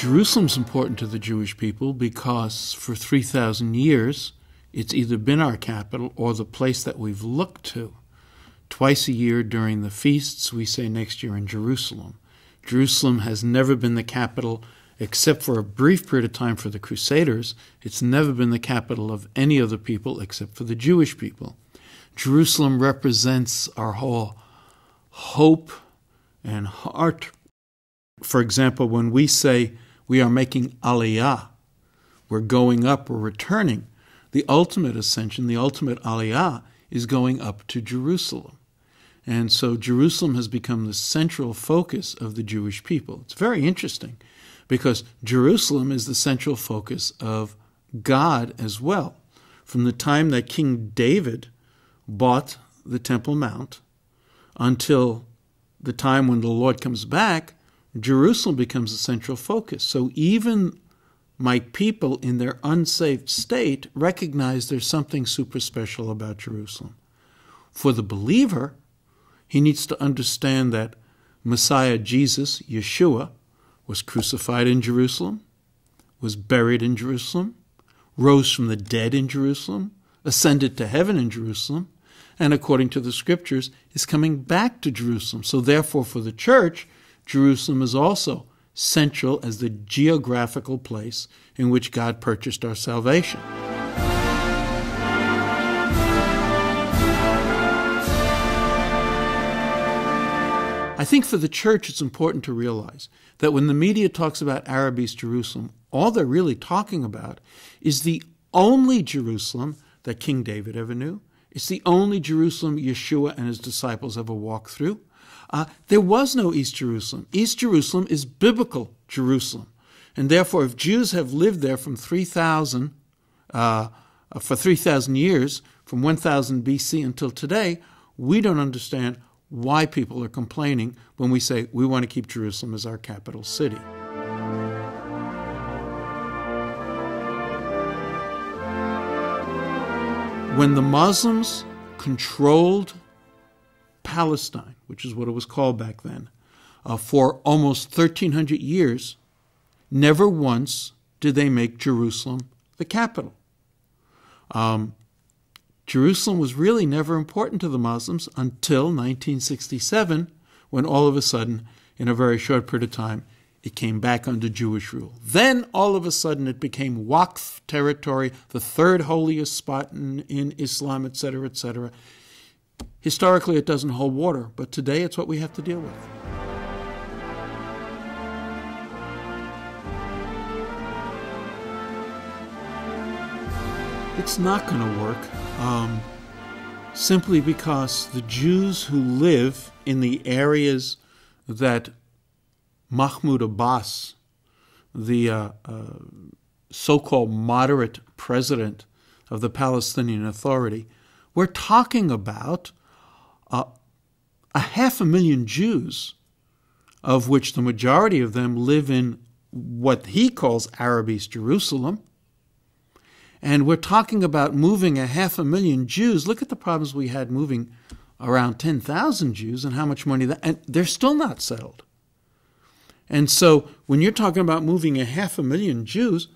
Jerusalem's important to the Jewish people because for 3,000 years it's either been our capital or the place that we've looked to. Twice a year during the feasts we say next year in Jerusalem. Jerusalem has never been the capital except for a brief period of time for the Crusaders. It's never been the capital of any other people except for the Jewish people. Jerusalem represents our whole hope and heart. For example, when we say we are making aliyah, we're going up, we're returning, the ultimate ascension, the ultimate aliyah is going up to Jerusalem. And so Jerusalem has become the central focus of the Jewish people. It's very interesting because Jerusalem is the central focus of God as well. From the time that King David bought the Temple Mount until the time when the Lord comes back, Jerusalem becomes the central focus. So even my people in their unsaved state recognize there's something super special about Jerusalem. For the believer, he needs to understand that Messiah Jesus, Yeshua, was crucified in Jerusalem, was buried in Jerusalem, rose from the dead in Jerusalem, ascended to heaven in Jerusalem, and according to the scriptures, is coming back to Jerusalem. So therefore, for the church, Jerusalem is also central as the geographical place in which God purchased our salvation. I think for the church it's important to realize that when the media talks about Arab East Jerusalem, all they're really talking about is the only Jerusalem that King David ever knew. It's the only Jerusalem Yeshua and his disciples ever walked through. There was no East Jerusalem. East Jerusalem is biblical Jerusalem. And therefore, if Jews have lived there from 3,000 years, from 1000 BC until today, we don't understand why people are complaining when we say we want to keep Jerusalem as our capital city. When the Muslims controlled Palestine, which is what it was called back then, for almost 1,300 years, never once did they make Jerusalem the capital. Jerusalem was really never important to the Muslims until 1967, when all of a sudden, in a very short period of time, it came back under Jewish rule. Then, all of a sudden, it became Waqf territory, the third holiest spot in Islam, etc., etc. Historically, it doesn't hold water, but today it's what we have to deal with. It's not going to work, simply because the Jews who live in the areas that Mahmoud Abbas, the so-called moderate president of the Palestinian Authority, we're talking about 500,000 Jews, of which the majority of them live in what he calls Arab East Jerusalem. And we're talking about moving 500,000 Jews. Look at the problems we had moving around 10,000 Jews and how much money that, and they're still not settled. And so when you're talking about moving 500,000 Jews,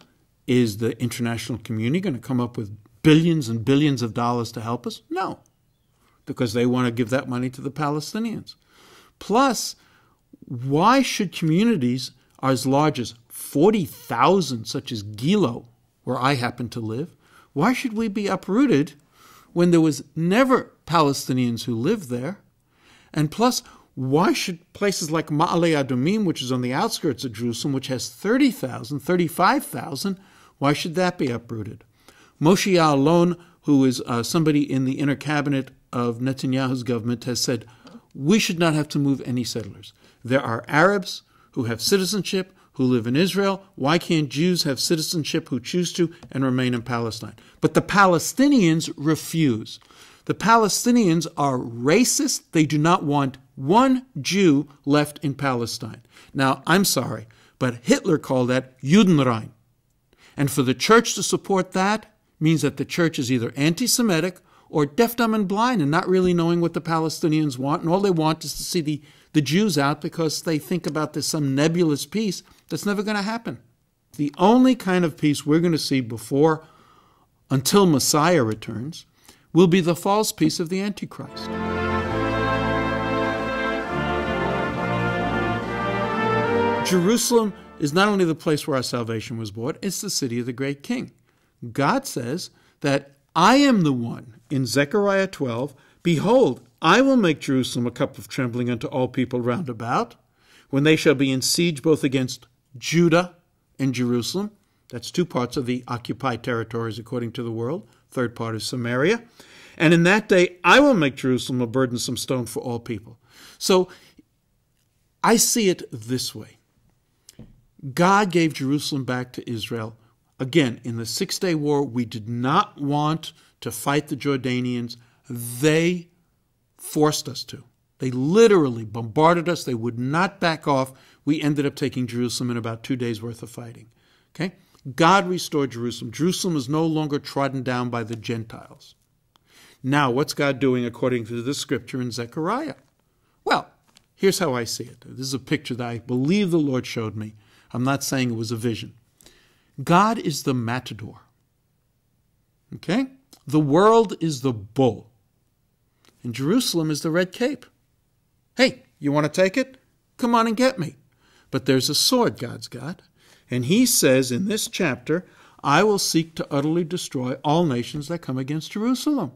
is the international community going to come up with billions and billions of dollars to help us? No, because they want to give that money to the Palestinians. Plus, why should communities as large as 40,000, such as Gilo, where I happen to live, why should we be uprooted when there was never Palestinians who lived there? And plus, why should places like Ma'ale Adumim, which is on the outskirts of Jerusalem, which has 30,000, 35,000, why should that be uprooted? Moshe Ya'alon, who is somebody in the inner cabinet of Netanyahu's government, has said, we should not have to move any settlers. There are Arabs who have citizenship, who live in Israel. Why can't Jews have citizenship who choose to and remain in Palestine? But the Palestinians refuse. The Palestinians are racist. They do not want one Jew left in Palestine. Now, I'm sorry, but Hitler called that Judenrein. And for the church to support that means that the church is either anti-Semitic or deaf, dumb, and blind and not really knowing what the Palestinians want. And all they want is to see the Jews out because they think about this some nebulous peace That's never going to happen. The only kind of peace we're going to see until Messiah returns, will be the false peace of the Antichrist. Jerusalem is not only the place where our salvation was bought, it's the city of the great king. God says that I am the one, in Zechariah 12, behold, I will make Jerusalem a cup of trembling unto all people round about, when they shall be in siege both against Judah and Jerusalem. That's two parts of the occupied territories according to the world. Third part is Samaria. And in that day, I will make Jerusalem a burdensome stone for all people. So I see it this way. God gave Jerusalem back to Israel. Again, in the 6-day war, we did not want to fight the Jordanians. They forced us to. They literally bombarded us. They would not back off. We ended up taking Jerusalem in about 2 days' worth of fighting. Okay? God restored Jerusalem. Jerusalem is no longer trodden down by the Gentiles. Now, what's God doing according to this scripture in Zechariah? Well, here's how I see it. This is a picture that I believe the Lord showed me. I'm not saying it was a vision. God is the matador. Okay? The world is the bull. And Jerusalem is the red cape. Hey, you want to take it? Come on and get me. But there's a sword God's got. And he says in this chapter, I will seek to utterly destroy all nations that come against Jerusalem.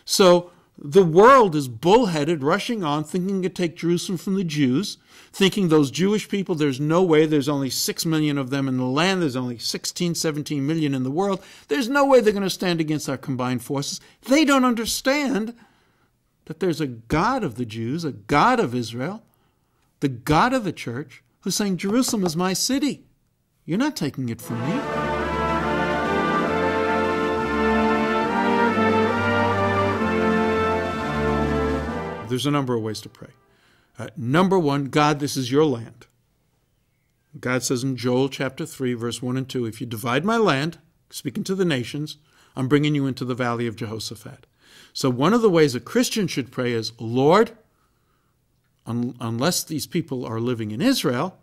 So the world is bullheaded, rushing on, thinking to take Jerusalem from the Jews, thinking those Jewish people, there's no way, there's only 6 million of them in the land, there's only 16, 17 million in the world, there's no way they're going to stand against our combined forces. They don't understand that there's a God of the Jews, a God of Israel, the God of the church, who's saying, Jerusalem is my city. You're not taking it from me. There's a number of ways to pray. Number one, God, this is your land. God says in Joel chapter 3, verse 1 and 2, if you divide my land, speaking to the nations, I'm bringing you into the valley of Jehoshaphat. So one of the ways a Christian should pray is, Lord, unless these people are living in Israel,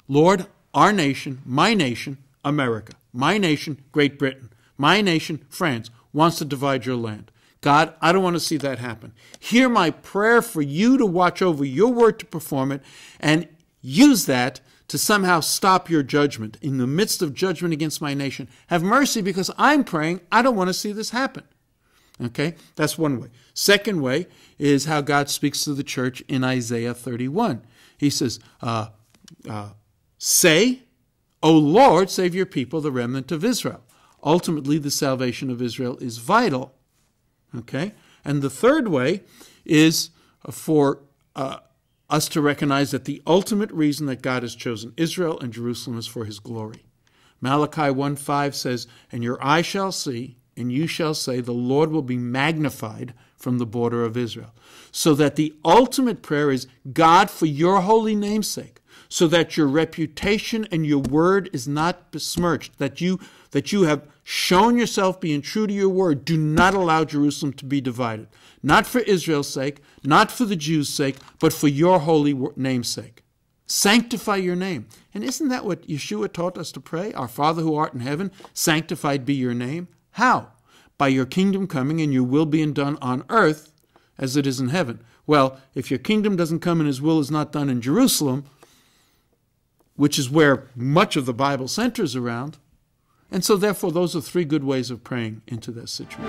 Lord, our nation, my nation, America, my nation, Great Britain, my nation, France, wants to divide your land. God, I don't want to see that happen. Hear my prayer for you to watch over your word to perform it, and use that to somehow stop your judgment. In the midst of judgment against my nation, have mercy, because I'm praying, I don't want to see this happen. Okay, that's one way. Second way is how God speaks to the church in Isaiah 31. He says, say, O Lord, save your people, the remnant of Israel. Ultimately, the salvation of Israel is vital. Okay? And the third way is for us to recognize that the ultimate reason that God has chosen Israel and Jerusalem is for his glory. Malachi 1:5 says, and your eye shall see, and you shall say, the Lord will be magnified from the border of Israel. So that the ultimate prayer is, God, for your holy name's sake, so that your reputation and your word is not besmirched, that you have shown yourself being true to your word. Do not allow Jerusalem to be divided. Not for Israel's sake, not for the Jews' sake, but for your holy name's sake. Sanctify your name. And isn't that what Yeshua taught us to pray? Our Father who art in heaven, sanctified be your name. How? By your kingdom coming and your will being done on earth as it is in heaven. Well, if your kingdom doesn't come and his will is not done in Jerusalem, which is where much of the Bible centers around, and so therefore those are three good ways of praying into this situation.